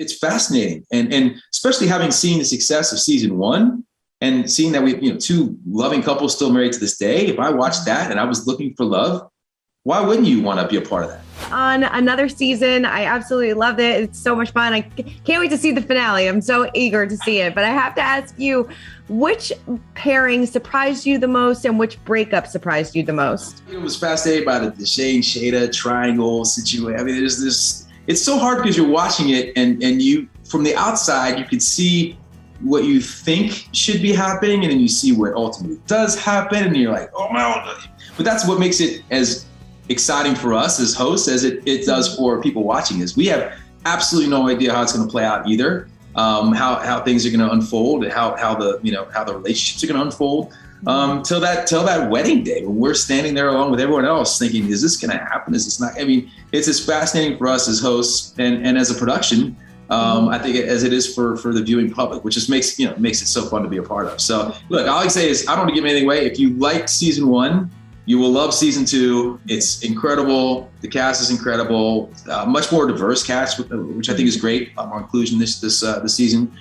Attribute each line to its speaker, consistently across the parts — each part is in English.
Speaker 1: it's fascinating. And especially having seen the success of season 1 and seeing that we, two loving couples still married to this day. If I watched that and I was looking for love, why wouldn't you want to be a part of that?
Speaker 2: On another season, I absolutely loved it. It's so much fun. I can't wait to see the finale. I'm so eager to see it. But I have to ask you, which pairing surprised you the most and which breakup surprised you the most?
Speaker 1: I was fascinated by the Lachey and Shada triangle situation. I mean, there's this, it's so hard because you're watching it and you, from the outside, you can see what you think should be happening. And then you see what ultimately does happen. And you're like, oh no. But that's what makes it as exciting for us as hosts as it does for people watching is we have absolutely no idea how it's going to play out either. How things are going to unfold and how the relationships are going to unfold till that wedding day when we're standing there along with everyone else thinking, is this going to happen? Is this not? I mean, it's as fascinating for us as hosts and as a production. I think as it is for the viewing public, which just makes it so fun to be a part of. So look, all I can say is I don't want to give anything away. If you liked season 1, you will love season 2. It's incredible. The cast is incredible. Much more diverse cast, which I think is great. More inclusion this season.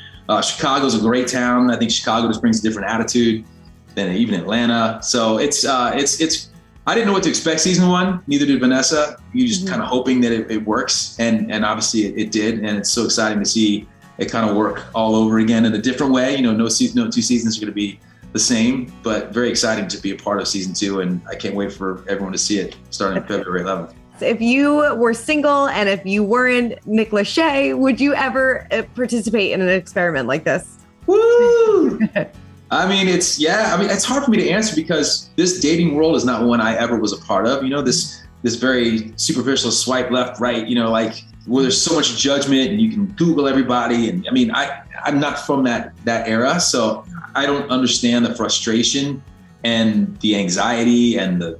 Speaker 1: Chicago's a great town. I think Chicago just brings a different attitude than even Atlanta. So it's. I didn't know what to expect season 1. Neither did Vanessa. You just kind of hoping that it works, and obviously it did. And it's so exciting to see it kind of work all over again in a different way. No 2 seasons are going to be the same, but very exciting to be a part of season 2, and I can't wait for everyone to see it starting February 11th.
Speaker 2: If you were single and if you weren't Nick Lachey, would you ever participate in an experiment like this?
Speaker 1: Woo! I mean, it's hard for me to answer because this dating world is not one I ever was a part of. This very superficial swipe left, right, like where there's so much judgment and you can Google everybody. And I mean, I'm not from that era, so I don't understand the frustration and the anxiety and the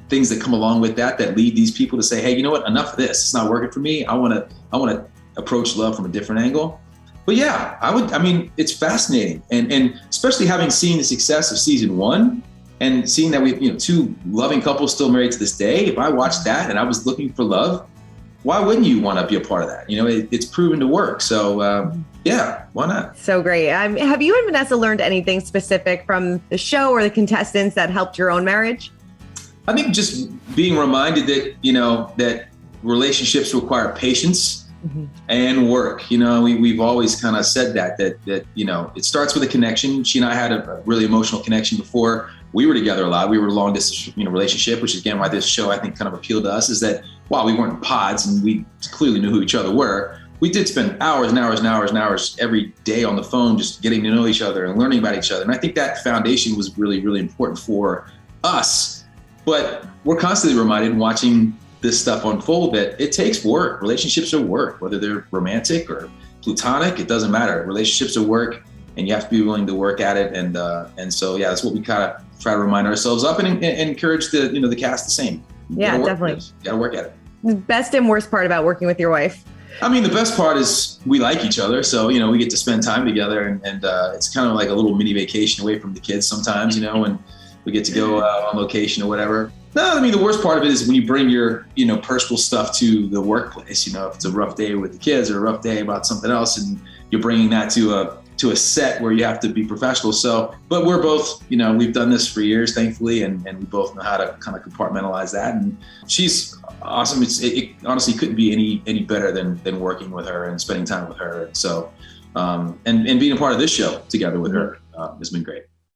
Speaker 1: things that come along with that lead these people to say, hey, you know what? Enough of this. It's not working for me. I want to approach love from a different angle. But yeah, it's fascinating. And especially having seen the success of season 1 and seeing that we, two loving couples still married to this day. If I watched that and I was looking for love, why wouldn't you want to be a part of that? It's proven to work. So yeah, why not? So great.
Speaker 2: Have you and Vanessa learned anything specific from the show or the contestants that helped your own marriage?
Speaker 1: I think just being reminded that, that relationships require patience and work. We've always kind of said that it starts with a connection. She and I had a really emotional connection before we were together a lot. We were a long distance, relationship, which is again why this show I think kind of appealed to us is that while we weren't in pods and we clearly knew who each other were, we did spend hours and hours and hours and hours every day on the phone, just getting to know each other and learning about each other. And I think that foundation was really, really important for us. But we're constantly reminded watching this stuff unfold that it takes work. Relationships are work, whether they're romantic or platonic, it doesn't matter. Relationships are work and you have to be willing to work at it. And so, yeah, that's what we kind of try to remind ourselves up and encourage the cast the same.
Speaker 2: Yeah, definitely.
Speaker 1: You gotta work at it.
Speaker 2: The best and worst part about working with your wife?
Speaker 1: I mean, the best part is we like each other. So, we get to spend time together and it's kind of like a little mini vacation away from the kids sometimes, when we get to go on location or whatever. No, I mean, the worst part of it is when you bring your, personal stuff to the workplace, if it's a rough day with the kids or a rough day about something else and you're bringing that to a set where you have to be professional. So, but we're both, we've done this for years, thankfully, and we both know how to kind of compartmentalize that. And she's awesome. It honestly couldn't be any better than working with her and spending time with her. So, and being a part of this show together with her has been great.